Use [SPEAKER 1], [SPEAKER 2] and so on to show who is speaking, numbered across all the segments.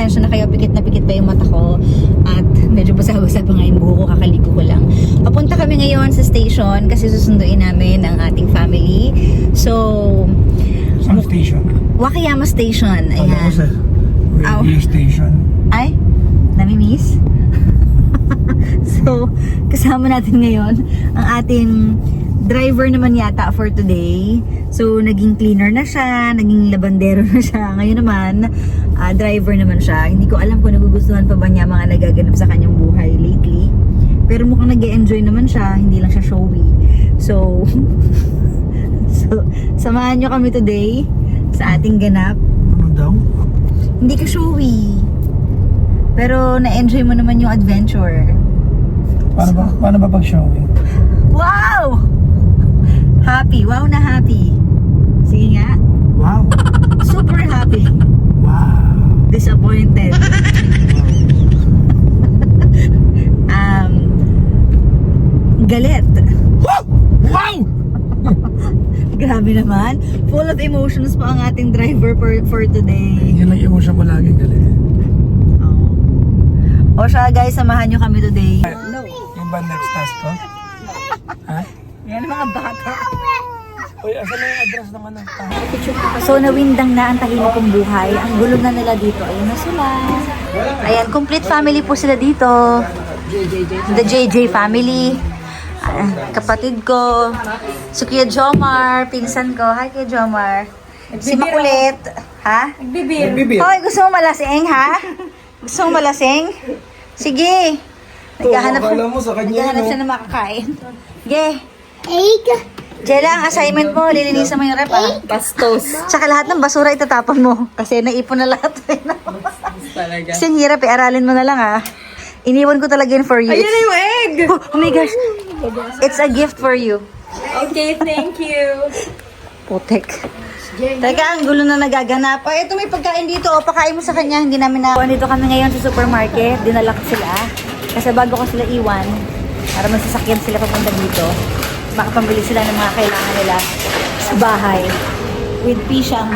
[SPEAKER 1] pasensya na kayo, pikit na pikit pa yung mata ko. At medyo basa-basa pa nga yung buho ko, kakaligo ko lang. Papunta kami ngayon sa station kasi susunduin namin ang ating family. So,
[SPEAKER 2] Saan station?
[SPEAKER 1] Wakayama Station.
[SPEAKER 2] Alam ko sa
[SPEAKER 1] Aw.
[SPEAKER 2] radio station.
[SPEAKER 1] Ay, nami-miss? So, kasama natin ngayon ang ating driver naman yata for today. So, naging cleaner na siya, naging labandero na siya. Ngayon naman, driver naman siya. Hindi ko alam kung nagugustuhan pa ba niya mga nagaganap sa kanyang buhay lately. Pero mukhang nag-e-enjoy naman siya, hindi lang siya showy. So, samahan nyo kami today sa ating ganap.
[SPEAKER 2] Ano daw?
[SPEAKER 1] Hindi ka showy. Pero na-enjoy mo naman yung adventure.
[SPEAKER 2] Paano ba pag-showing?
[SPEAKER 1] Wow! Happy. Wow na happy. Sige nga.
[SPEAKER 2] Wow!
[SPEAKER 1] Super happy.
[SPEAKER 2] Wow!
[SPEAKER 1] Disappointed. Galit.
[SPEAKER 2] Wow! Wow!
[SPEAKER 1] Grabe naman. Full of emotions pa ang ating driver for today.
[SPEAKER 2] Yan lang emotion ko lagi galit.
[SPEAKER 1] O siya guys, samahan nyo kami today.
[SPEAKER 2] No. Yung ba next task ko? Ha?
[SPEAKER 1] Yan ang mga bata.
[SPEAKER 2] Uy, asan na yung address ng ano?
[SPEAKER 1] So nawindang na ang tahimik kong buhay. Ang gulo na nila dito. Ayun na sila. Ayan, complete family po sila dito. The JJ family. Kapatid ko. Si Kuya Jomar. Pinsan ko. Hi Kuya Jomar. Si Makulit. Ha?
[SPEAKER 2] Nagbibir.
[SPEAKER 1] Hoy, gusto mo malasing ha? Gusto mo malasing? Sige.
[SPEAKER 2] Akala mo sa kanya
[SPEAKER 1] Naghahanap
[SPEAKER 2] yun,
[SPEAKER 1] siya ng makakain. Sige. Jella, ang assignment mo, lilinisan mo yung rep, ah.
[SPEAKER 3] Bastos.
[SPEAKER 1] Tsaka lahat ng basura itatapon mo. Kasi naipon na lahat.
[SPEAKER 3] Talaga.
[SPEAKER 1] Kasi ang hirap, aralin mo na lang, ah. Iniwan ko talaga yun for you.
[SPEAKER 3] Ayun na yung egg!
[SPEAKER 1] Oh my gosh. It's a gift for you.
[SPEAKER 3] Okay, thank you.
[SPEAKER 1] Putek. Teka, ang gulo na nagaganap. Ay, ito may pagkain dito. O, pakain mo sa kanya. Hindi namin na... Dito kami ngayon sa supermarket. Dinala ko sila. Kasi bago ko sila iwan, para masasakyan sila papunta dito, makapambili sila ng mga kailangan nila sa bahay. With Pishang.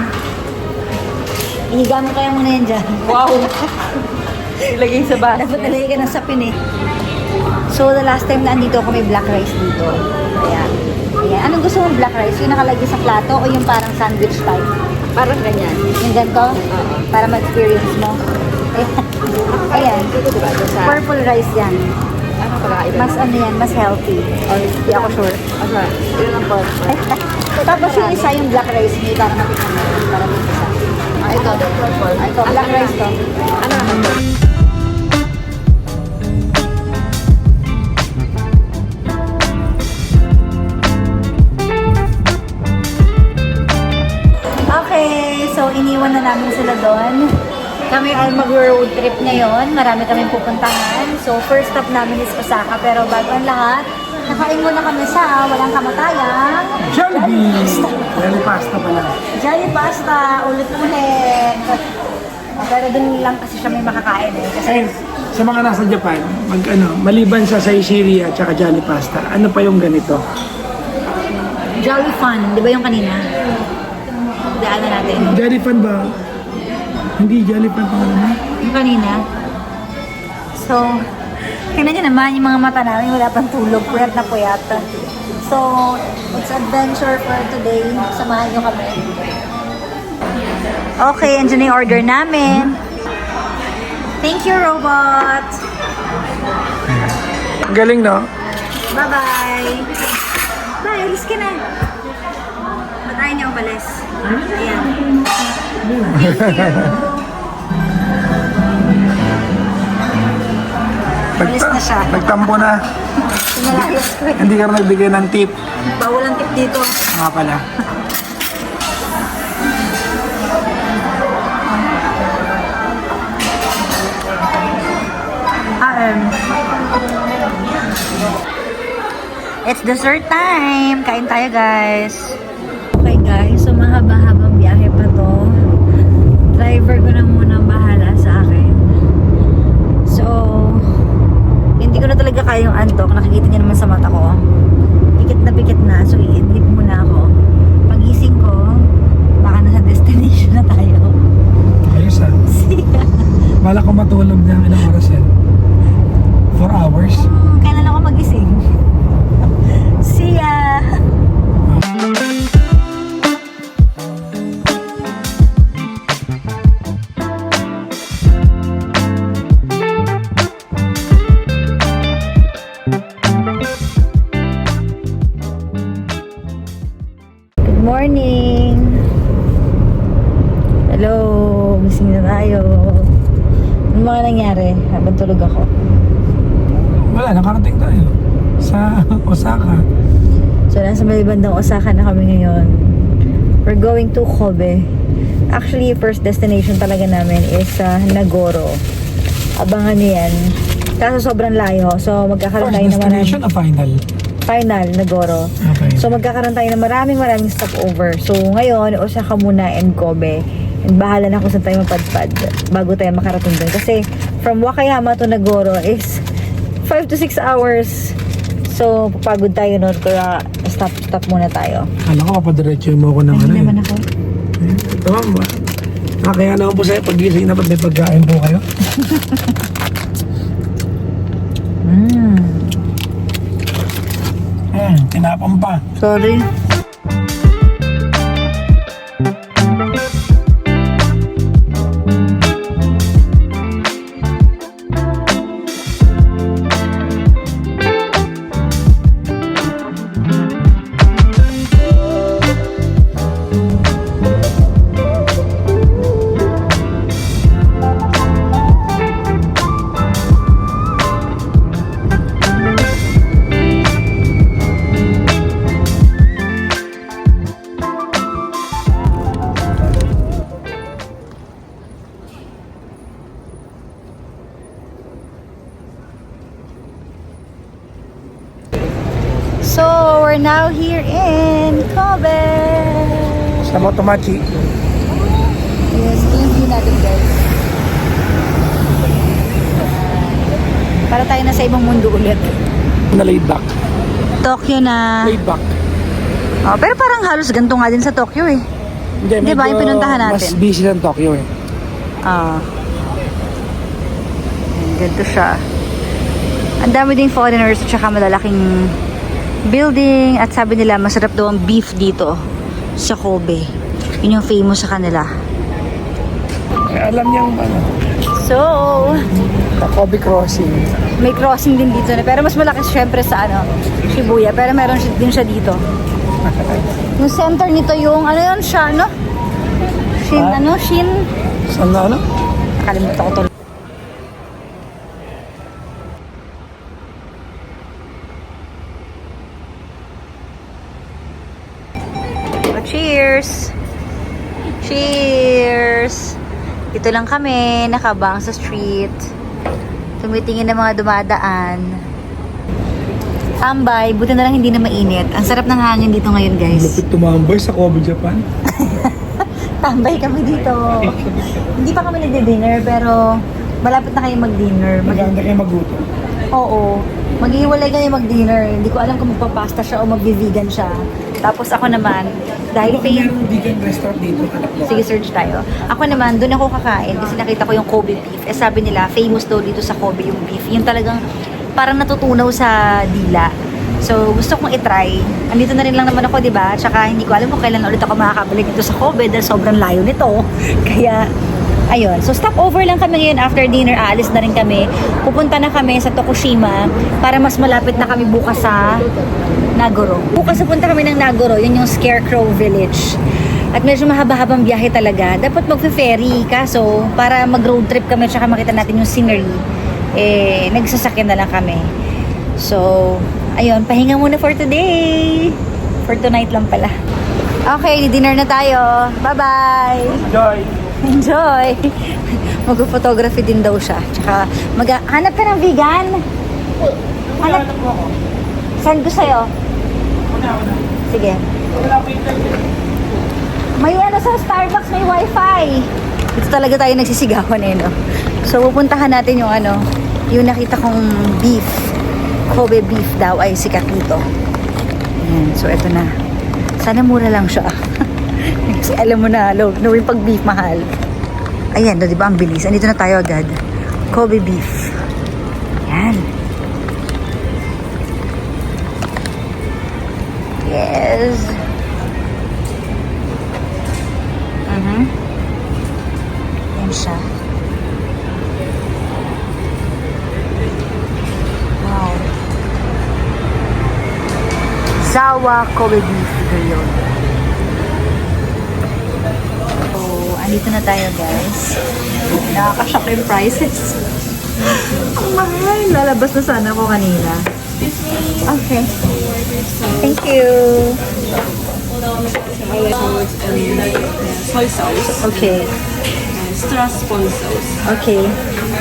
[SPEAKER 1] Ihiga mo kaya muna yan dyan.
[SPEAKER 3] Wow. Ilagay sa basa.
[SPEAKER 1] Dapat nalagay ka ng sapin eh. So, the last time na andito ako, may black rice dito. Ayan. Ayan. Anong gusto mong black rice? Yung nakalagay sa plato o yung parang sandwich type?
[SPEAKER 3] Parang ganyan.
[SPEAKER 1] Yung ganito? Para ma-experience mo? Ayan. Purple rice yan.
[SPEAKER 3] Ano pagkaiba?
[SPEAKER 1] Mas ano yan, mas healthy. Or hindi ako sure.
[SPEAKER 3] Asa? Yun ang purple.
[SPEAKER 1] Tapos yung isa yung black rice, may para matikman mo. Para may isa.
[SPEAKER 3] Ito, purple.
[SPEAKER 1] Ito, black rice to.
[SPEAKER 3] Ano naman to?
[SPEAKER 1] Okay, so iniwan na namin sila doon. Kami ay mag-road trip ngayon. Marami kaming pupuntahan. So first stop namin is Osaka. Pero bago ang lahat, nakain muna kami sa walang kamatayang
[SPEAKER 2] Jollibee! Jolly pasta pala.
[SPEAKER 1] Jolly Pasta. Ulit-ulit. Pero dun lang kasi siya may makakain eh. Kasi
[SPEAKER 2] Eh, sa mga nasa Japan, maliban sa Saizeri at saka Jolly pasta, ano pa yung ganito?
[SPEAKER 1] Jolly Fun. Di ba yung kanina? Daanan natin.
[SPEAKER 2] Jolly Fun ba? Hindi Jolly Fun pangalan mo?
[SPEAKER 1] Yung kanina. So, tingnan nyo naman yung mga mata namin, wala pang tulog, puyat na puyat. So, it's adventure for today. Samahan nyo kami. Okay, andyan na yung order namin. Thank you, robot!
[SPEAKER 2] Galing, no?
[SPEAKER 1] Bye-bye! Bye, alis ka na. Ba't ayaw niya umalis? Ayan. Thank you! Alis na siya.
[SPEAKER 2] Nagtampo na.
[SPEAKER 1] Sinalayas ko eh.
[SPEAKER 2] Hindi ka rin nagbigay ng tip.
[SPEAKER 1] Bawal ang tip dito.
[SPEAKER 2] Nga pala.
[SPEAKER 1] It's dessert time! Kain tayo, guys. Okay, guys. So, mahaba-habang biyahe pa to. Driver ko na muna ang bahala sa akin. So, hindi ko na talaga kaya yung antok. Nakikita niyo naman sa mata ko. Pikit na. So, i-endip muna ako. Pagising ko, baka nasa destination na tayo.
[SPEAKER 2] Ayos ah.
[SPEAKER 1] Gising na tayo. Ano mga nangyari habang tulog ako?
[SPEAKER 2] Wala, nakarating tayo sa Osaka.
[SPEAKER 1] So, nasa may bandang Osaka na kami ngayon. We're going to Kobe. Actually, first destination talaga namin is Nagoro. Abangan niyo yan. Kaso sobrang layo. So, magkakaroon tayo
[SPEAKER 2] First
[SPEAKER 1] naman
[SPEAKER 2] destination o final?
[SPEAKER 1] final, Nagoro.
[SPEAKER 2] Okay.
[SPEAKER 1] So, magkakaroon tayo ng maraming stopover. So, ngayon, Osaka muna and Kobe. And bahala na kung saan tayo mapadpad bago tayo makarating doon. Kasi, from Wakayama to Nagoro is 5 to 6 hours. So, papagod tayo nun. Kaya, stop muna tayo.
[SPEAKER 2] Kala ko papadiretso mo ako ng
[SPEAKER 1] Hindi
[SPEAKER 2] ano
[SPEAKER 1] naman ako.
[SPEAKER 2] Ito ma'am, kaya naman po sa'yo pag-gising na may pagkain po kayo. Tinapang pa.
[SPEAKER 1] Sorry. So, we're now here in Kobe.
[SPEAKER 2] Sa Motomachi.
[SPEAKER 1] Yes, yung view natin guys. Para tayo na sa ibang mundo ulit.
[SPEAKER 2] Na laid back.
[SPEAKER 1] Tokyo na.
[SPEAKER 2] Laid back.
[SPEAKER 1] Oh, pero parang halos ganito nga din sa Tokyo eh.
[SPEAKER 2] Hindi,
[SPEAKER 1] Di ba,
[SPEAKER 2] medyo
[SPEAKER 1] yung pinuntahan natin?
[SPEAKER 2] mas busy ng Tokyo eh.
[SPEAKER 1] Ah. Ganito siya. Ang dami ding foreigners at saka malalaking building at sabi nila masarap daw ang beef dito sa Kobe. Yun yung famous sa kanila.
[SPEAKER 2] Alam niyang ano,
[SPEAKER 1] So,
[SPEAKER 2] Kobe Crossing.
[SPEAKER 1] may crossing din dito na pero mas malaki syempre sa Shibuya pero meron din siya dito. Yung center nito yung ano yun siya Shin
[SPEAKER 2] Saan na ano?
[SPEAKER 1] nakalimutan ko to. Cheers! Cheers! Dito lang kami, nakabang sa street. Tumitingin ng mga dumadaan. Tambay, buti na lang hindi na mainit. Ang sarap ng hangin dito ngayon, guys.
[SPEAKER 2] Lupit tumambay sa Kobe, Japan.
[SPEAKER 1] Tambay kami dito. Hindi pa kami nagdi-dinner, pero malapit na kayo mag-dinner.
[SPEAKER 2] Maganda kayo magluto.
[SPEAKER 1] Oo. Maghihiwalay kayo mag-dinner. Hindi ko alam kung magpapasta siya o mag-vegan siya. Tapos ako naman, dahil
[SPEAKER 2] Meron vegan restaurant dito.
[SPEAKER 1] sige, search tayo. Ako naman, doon ako kakain kasi nakita ko yung Kobe beef. Eh sabi nila, famous daw dito sa Kobe yung beef. Yung talagang parang natutunaw sa dila. So, gusto kong itry. Andito na rin lang naman ako, di ba? Tsaka hindi ko alam kung kailan ulit ako makakabalik dito sa Kobe dahil sobrang layo nito. Kaya, ayun. So, stop over lang kami ngayon after dinner. Aalis na rin kami. Pupunta na kami sa Tokushima para mas malapit na kami bukas sa Nagoro. Bukas pupunta kami ng Nagoro. Yun yung Scarecrow Village. At medyo mahaba-habang biyahe talaga. Dapat magfe-ferry. Kaso, para mag-road trip kami tsaka makita natin yung scenery, eh, nagsasakyan na lang kami. So, ayun. Pahinga muna for today. For tonight lang pala. Okay, dinner na tayo. Bye-bye!
[SPEAKER 2] Enjoy!
[SPEAKER 1] Enjoy! Mag-photography din daw siya. Tsaka, hanap ka ng vegan? Hanap? Send ko sa'yo. Sige. May sa Starbucks, may wifi. Ito talaga tayo nagsisigawan eh, no? So, pupuntahan natin yung yung nakita kong beef. Kobe beef daw ay sikat dito. Ayan, so eto na. Sana mura lang siya. Kasi alam mo na, yung pag beef mahal. Ayan, di ba ang bilis? Andito na tayo agad. Kobe beef. Ayan. Yes. Ayan siya. Wow. Zawa Kobe beef ito yun. So, Dito na tayo, guys. Nakakashock yung prices. Ang mahal. Lalabas na sana ako kanina. Okay. Thank you.
[SPEAKER 3] Soy sauce,
[SPEAKER 1] Okay.
[SPEAKER 3] strathspon sauce,
[SPEAKER 1] Okay.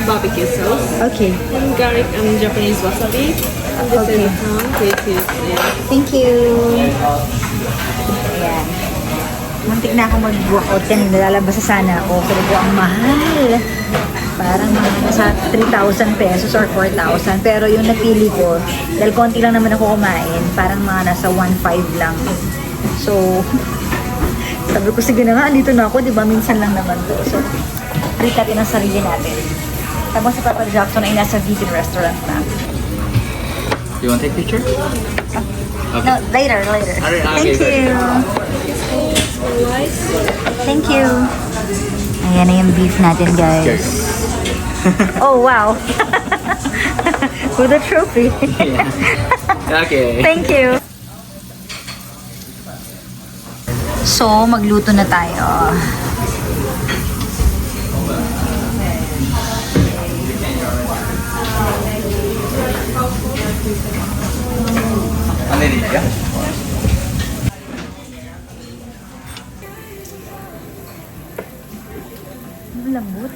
[SPEAKER 3] barbecue sauce,
[SPEAKER 1] Okay.
[SPEAKER 3] and garlic and Japanese wasabi. And this
[SPEAKER 1] Okay.
[SPEAKER 3] is this is
[SPEAKER 1] Thank you. Ayan. Muntik na ako mag-walkout kanina. Lalabas na sana ako. Pero po ang mahal. Parang mga nasa 3,000 pesos or 4,000. Pero yung napili ko, dahil konti lang naman ako kumain, parang mga nasa 1,500 lang. So, sabi ko, sige na nga, andito na ako. Diba, minsan lang naman to. So, treat natin ang sarili natin. Tapos si Papa Jackson ay nasa vegan restaurant na.
[SPEAKER 4] You want to take picture?
[SPEAKER 1] No, later.
[SPEAKER 4] Alright,
[SPEAKER 1] Thank
[SPEAKER 4] okay,
[SPEAKER 1] you. Thank you. Ayan na yung beef natin, guys. Oh, wow. With a trophy.
[SPEAKER 4] Okay.
[SPEAKER 1] Thank you. So, magluto na tayo.
[SPEAKER 4] Ano yun? Yeah?
[SPEAKER 1] Ang lambot.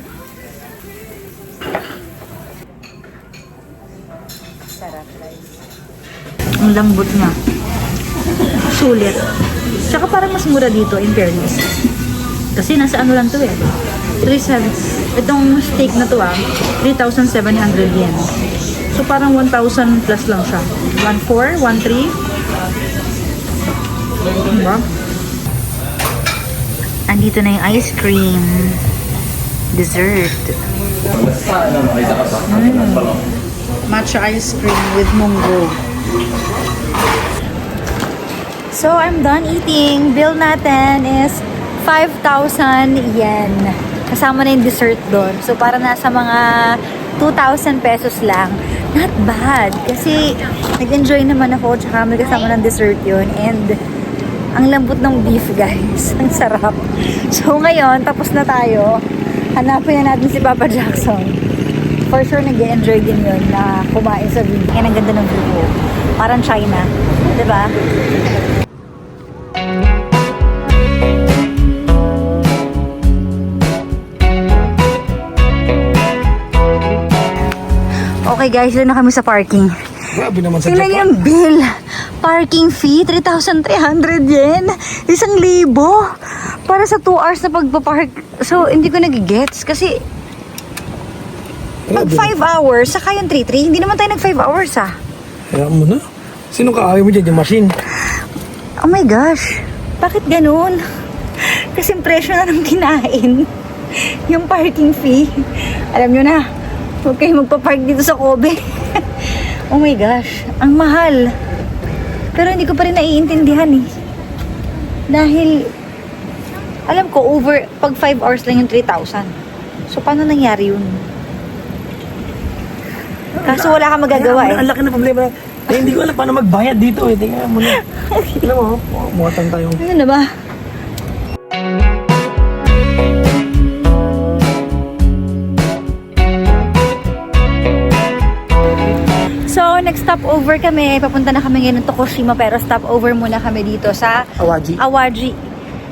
[SPEAKER 1] Sarap, guys. Ang lambot nga. Sulit. Tsaka parang mas mura dito, in fairness. Kasi nasa ano lang to eh. 3,700. Itong steak na to 3,700 yen. So parang 1,000 plus lang siya. 1,400, 1,300. Diba? Andito na yung ice cream. Dessert. Matcha ice cream with munggo. So, I'm done eating. Bill natin is 5,000 yen. Kasama na yung dessert doon. So, para nasa mga 2,000 pesos lang. Not bad. Kasi, nag-enjoy naman ako. Tsaka may kasama ng dessert yun. And, ang lambot ng beef, guys. Ang sarap. So, ngayon, tapos na tayo. Hanapin na natin si Papa Jackson. For sure, nag-enjoy din yun na kumain sa view. Yan ang ganda ng view ko. Parang China. Diba? Okay guys, doon na kami sa parking.
[SPEAKER 2] Grabe naman sa
[SPEAKER 1] Tingnan
[SPEAKER 2] Japan.
[SPEAKER 1] yung bill. Parking fee, 3,300 yen. 1,000 para sa 2 hours na pagpapark. So, hindi ko nagigets kasi pag 5 hours, saka yung 3,300, hindi naman tayo nag 5 hours
[SPEAKER 2] Kaya mo na. Sino kaaway mo dyan? Yung machine?
[SPEAKER 1] Oh my gosh, bakit ganun? Kasi presyo na ng kinain. Yung parking fee. Alam nyo na, huwag kayo magpapark dito sa Kobe. Oh my gosh, ang mahal. Pero hindi ko pa rin naiintindihan eh. Dahil, alam ko, pag 5 hours lang yung 3,000. So, paano nangyari yun? Kaso wala kang magagawa eh.
[SPEAKER 2] Ang laki na problema. Eh, hindi ko alam paano magbayad dito eh. Tingnan mo na. Alam mo, mukhang tayong...
[SPEAKER 1] Ano na ba? So, nag-stop over kami. Papunta na kami ngayon ng Tokushima pero stop over muna kami dito sa
[SPEAKER 2] Awaji.
[SPEAKER 1] Awaji.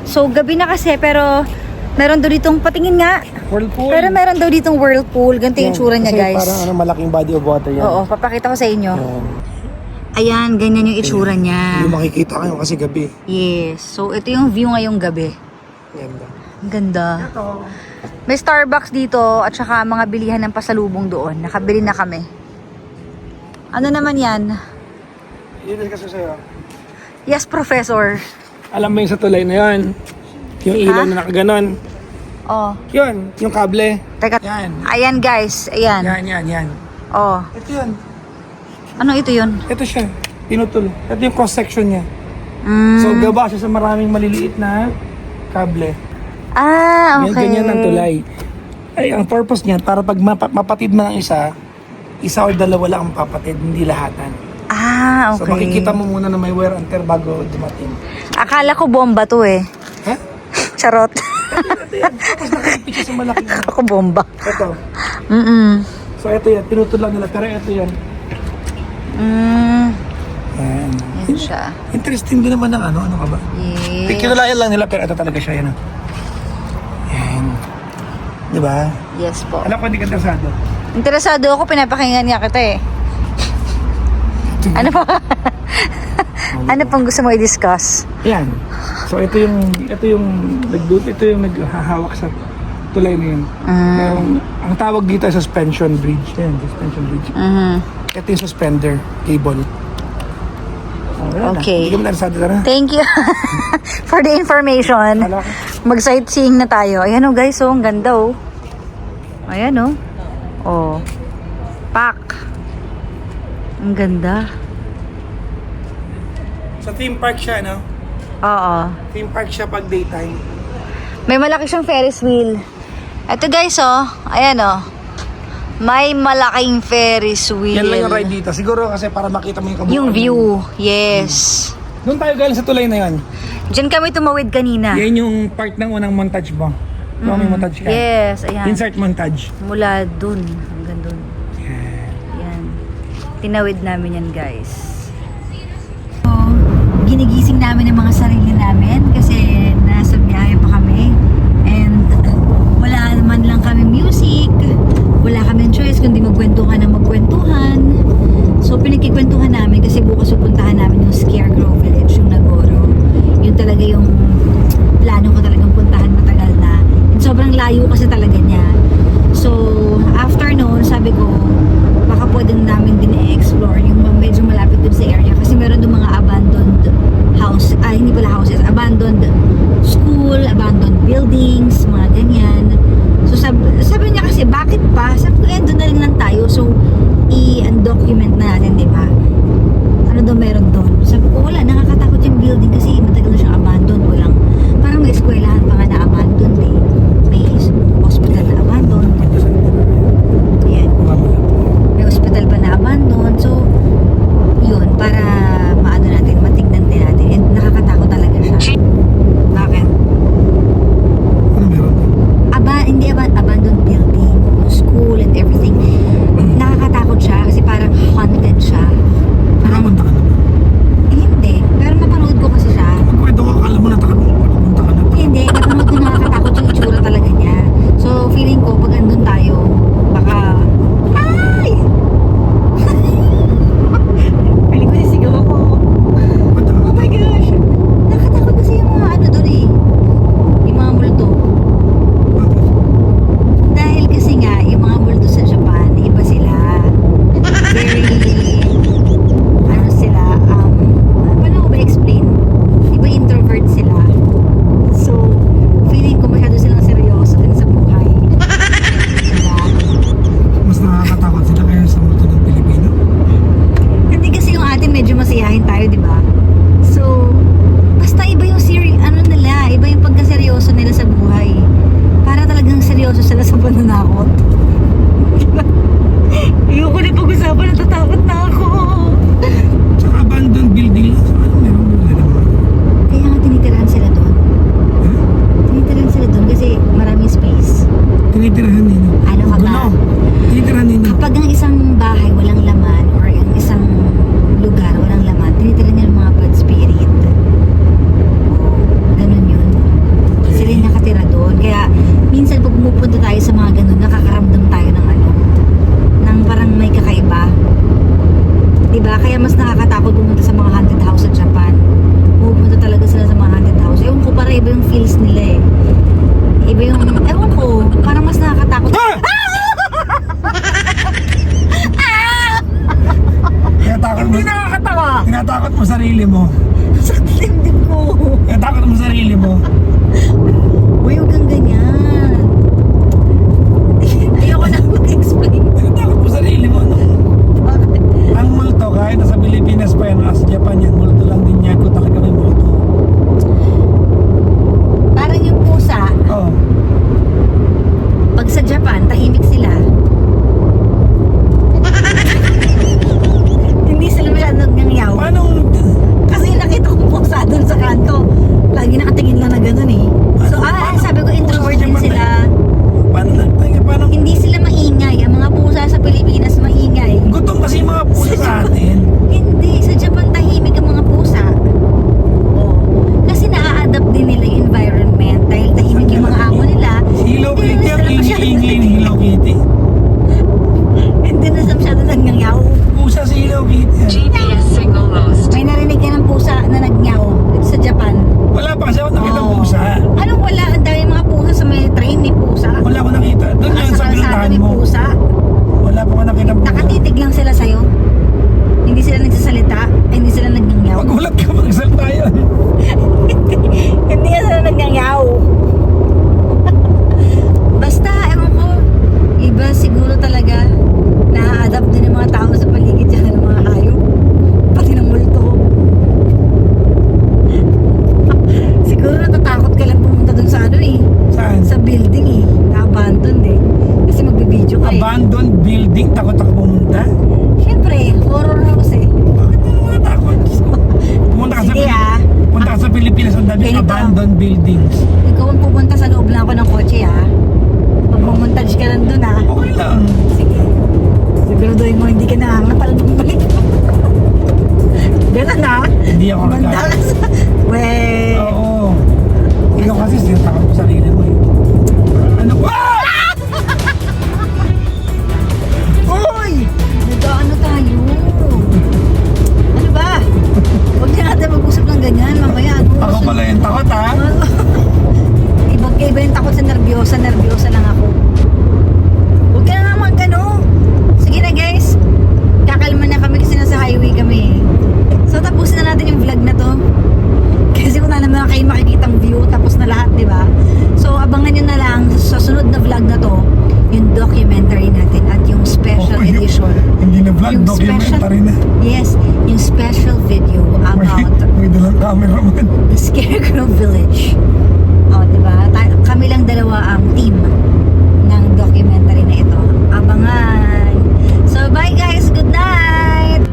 [SPEAKER 1] So, gabi na kasi pero meron daw ditong patingin nga.
[SPEAKER 2] Whirlpool.
[SPEAKER 1] Pero meron daw ditong whirlpool. Ganito yung tsura niya,
[SPEAKER 2] Kasi
[SPEAKER 1] guys.
[SPEAKER 2] parang malaking body of water yan.
[SPEAKER 1] Oo, papakita ko sa inyo.
[SPEAKER 2] Yan.
[SPEAKER 1] Ayan, ganyan yung itsura niya.
[SPEAKER 2] Yung makikita kayo kasi gabi.
[SPEAKER 1] Yes. So, ito yung view ngayong gabi.
[SPEAKER 2] Yan ba?
[SPEAKER 1] Ang ganda. May Starbucks dito at saka mga bilihan ng pasalubong doon. Nakabili na kami. Ano naman yan?
[SPEAKER 2] Yun kasi sa'yo.
[SPEAKER 1] Yes, Professor.
[SPEAKER 2] Alam mo yung sa tulay na yan? Yung ilaw na nakaganon.
[SPEAKER 1] Oh,
[SPEAKER 2] Yun, yung kable.
[SPEAKER 1] teka.
[SPEAKER 2] Yan.
[SPEAKER 1] Ayan, guys. Ayan.
[SPEAKER 2] Yan.
[SPEAKER 1] Oh.
[SPEAKER 2] Ito yan.
[SPEAKER 1] Ano ito yun?
[SPEAKER 2] Ito siya. Pinutol. Ito yung cross-section niya.
[SPEAKER 1] Mm.
[SPEAKER 2] So, gaba siya sa maraming maliliit na kable.
[SPEAKER 1] Ah, okay.
[SPEAKER 2] Ganyan ang tulay. Ay, ang purpose niya, para pag mapatid man ang isa or dalawa lang ang papatid, hindi lahatan.
[SPEAKER 1] Ah,
[SPEAKER 2] So,
[SPEAKER 1] okay.
[SPEAKER 2] makikita mo muna na may wear and tear bago dumating.
[SPEAKER 1] Akala ko bomba to eh.
[SPEAKER 2] Ha?
[SPEAKER 1] Charot.
[SPEAKER 2] Ito yan. Tapos nakapit siya sa malaking ano.
[SPEAKER 1] Ako bomba.
[SPEAKER 2] Ito. So ito yan, pinutol lang nila. Pero ito yan. Yan.
[SPEAKER 1] Yan siya.
[SPEAKER 2] Interesting din naman ng ano ka ba?
[SPEAKER 1] Yes.
[SPEAKER 2] Pinulayan lang nila pero ito talaga siya yan. Yan. Di ba?
[SPEAKER 1] Yes po.
[SPEAKER 2] Alam ko hindi ka interesado.
[SPEAKER 1] Interesado ako, pinapakinggan niya kita eh. Ano pa? Ano pang gusto mo i-discuss?
[SPEAKER 2] Yan. So ito yung naghahawak sa tulay na yun. Ang tawag dito ay suspension bridge. Yan, suspension bridge. Ito yung suspender cable. Wala
[SPEAKER 1] Okay.
[SPEAKER 2] Na. Hindi ka interesado na.
[SPEAKER 1] Thank you for the information.
[SPEAKER 2] Wala ka.
[SPEAKER 1] Mag-sightseeing na tayo. Ayan oh guys, oh, ang ganda oh. Ayan oh. Oh. Pak. Ang ganda.
[SPEAKER 2] Sa theme park siya, no?
[SPEAKER 1] Oo.
[SPEAKER 2] Theme park siya pag daytime.
[SPEAKER 1] May malaki siyang Ferris wheel. Ito guys oh. Ayan oh. May malaking Ferris wheel.
[SPEAKER 2] Yan lang yung ride dito. Siguro kasi para makita mo yung kabuuan.
[SPEAKER 1] Yung view. Yes.
[SPEAKER 2] Doon tayo galing sa tulay na yan.
[SPEAKER 1] Diyan kami tumawid kanina.
[SPEAKER 2] Yan yung part ng unang montage mo. Diba may montage ka?
[SPEAKER 1] Yes, ayan.
[SPEAKER 2] Insert montage.
[SPEAKER 1] Mula dun hanggang dun. Yan. Tinawid namin yan, guys. So, ginigising namin ang mga sarili namin kasi nasa biyahe pa kami. And wala naman lang kami music. Wala kami choice kundi magkwentuhan na magkwentuhan. So, pinagkikwentuhan namin kasi bukas pupuntahan namin yung Scarecrow Village, yung Nagoro. Yun talaga yung plano ko talagang puntahan matagal na. And sobrang layo kasi talaga niya. So, after noon, sabi ko, baka pwede namin din i-explore yung medyo malapit dun sa area. Kasi meron dun mga abandoned house, hindi pala houses, abandoned school, abandoned buildings, mga ganyan. So, sabi niya kasi, bakit pa? Sabi ko, doon na lang tayo. So, i-undocument na natin, di ba? Ano daw meron doon? Sabi ko, wala, nakakatakot yung building kasi matagal na siyang abandoned. Walang, parang may eskwelahan pa nga na abandoned eh. May hospital na abandoned. Ayan. May hospital pa na abandoned. So, yun, para maano natin, matignan din natin. And nakakatakot talaga siya. Bakit?
[SPEAKER 2] Ano meron?
[SPEAKER 1] Hindi abandoned building, school and everything. Nakakatakot siya kasi parang haunted siya.
[SPEAKER 2] Nakapunta ka na ba?
[SPEAKER 1] Hindi, pero napanood ko kasi siya.
[SPEAKER 2] Pagkwento ko, akala mo nakapunta ka na ba?
[SPEAKER 1] Hindi, napanood ko nakakatakot yung itsura talaga niya. So, feeling ko, pag andun tayo, baka... Ay! Feeling ko sisigaw ako. Oh my gosh! Nakakatakot kasi yung mga ano doon eh. Yung mga multo. Dahil kasi nga, yung mga multo sa Japan, iba sila. Very... ano sila, paano ko ba explain? Iba introvert sila. So, feeling ko masyado silang seryoso din sa buhay. Diba?
[SPEAKER 2] Mas nakakatakot sila kaya sa multo ng Pilipino.
[SPEAKER 1] Hindi kasi yung atin medyo masiyahin tayo, di ba? So, basta iba yung ano nila, iba yung pagkaseryoso nila sa buhay. Para talagang seryoso sila sa pananakot. Diba? Ayoko na pag-usapan, natatakot na ako.
[SPEAKER 2] Tsaka abandoned building lang. So, ano meron mo na naman?
[SPEAKER 1] Kaya nga tinitirahan sila doon. Tinitirahan sila doon kasi maraming space.
[SPEAKER 2] Tinitirahan nila.
[SPEAKER 1] Ano ka ba?
[SPEAKER 2] Gulo. Tinitirahan nila.
[SPEAKER 1] Kapag ang isang bahay walang laman or ang isang lugar walang laman, tinitirahan nila ng mga bad spirit. Oo, ganun yun. Sila yung nakatira doon. Kaya minsan pag pumupunta tayo sa mga ganun, nakakaramdam tayo ng ano, ng parang may kakaiba. Diba? Kaya mas nakakatakot pumunta sa mga haunted house sa Japan. Pupunta talaga sila sa mga haunted house. Ewan ko, parang iba yung feels nila eh. Iba yung, ewan ko, parang mas nakakatakot.
[SPEAKER 2] Tinatakot mo.
[SPEAKER 1] Hindi nakakatawa.
[SPEAKER 2] Tinatakot mo sarili mo.
[SPEAKER 1] Sakit din ko.
[SPEAKER 2] Tinatakot mo sarili mo.
[SPEAKER 1] Uy, huwag kang ganyan. Ayoko na mag-explain.
[SPEAKER 2] Tinatakot mo sarili mo. No?
[SPEAKER 1] Bakit?
[SPEAKER 2] Ang multo, kahit nasa Pilipinas pa yan, nasa Japan yan, multo lang din yan kung talaga may multo.
[SPEAKER 1] Parang yung pusa,
[SPEAKER 2] Oo.
[SPEAKER 1] pag sa Japan, tahimik sila. Hindi sila masyadong nangyaw.
[SPEAKER 2] Paano?
[SPEAKER 1] Kasi nakita kong pusa doon sa kanto. Lagi nakatingin lang na gano'n eh.
[SPEAKER 2] takot ako pumunta.
[SPEAKER 1] Siyempre, horror house eh.
[SPEAKER 2] Bakit mo natakot? Pumunta ka sa
[SPEAKER 1] Sige, ah.
[SPEAKER 2] Pumunta ka sa Pilipinas, ang daming
[SPEAKER 1] Ganito.
[SPEAKER 2] abandoned buildings.
[SPEAKER 1] Ikaw ang pupunta sa loob lang ako ng kotse ha. Magmumontage ka lang dun ha.
[SPEAKER 2] Okay lang.
[SPEAKER 1] Sige. Siguraduhin mo hindi ka nangangatal bumalik. Ganun ha.
[SPEAKER 2] Hindi ako
[SPEAKER 1] Manda
[SPEAKER 2] nagkakaroon.
[SPEAKER 1] ka sa... Weh.
[SPEAKER 2] Oo. Ikaw kasi sinatakot mo sarili mo eh. Ano ba?
[SPEAKER 1] Uy! Nag-ano tayo? Ano ba? Huwag na natin mag-usap ng ganyan. Mamaya ano?
[SPEAKER 2] Ako pala yung takot ha.
[SPEAKER 1] Ibang-iba yung takot sa nervyosa. Nervyosa lang ako. Huwag ka na naman gano. Sige na guys. Kakalma na kami kasi nasa highway kami. So tapusin na natin yung vlog na to. Kasi wala naman kayo makikitang view. Tapos na lahat, di ba? So abangan nyo na lang sa sunod na vlog na to. Yung documentary natin at yung special
[SPEAKER 2] Okay.
[SPEAKER 1] edition.
[SPEAKER 2] Hindi na vlog,
[SPEAKER 1] Yung
[SPEAKER 2] documentary na.
[SPEAKER 1] Yes, yung special video about
[SPEAKER 2] May dalang cameraman.
[SPEAKER 1] the Scarecrow Village. O, diba? Kami lang dalawa ang team ng documentary na ito. Abangan! So, bye guys! Good night!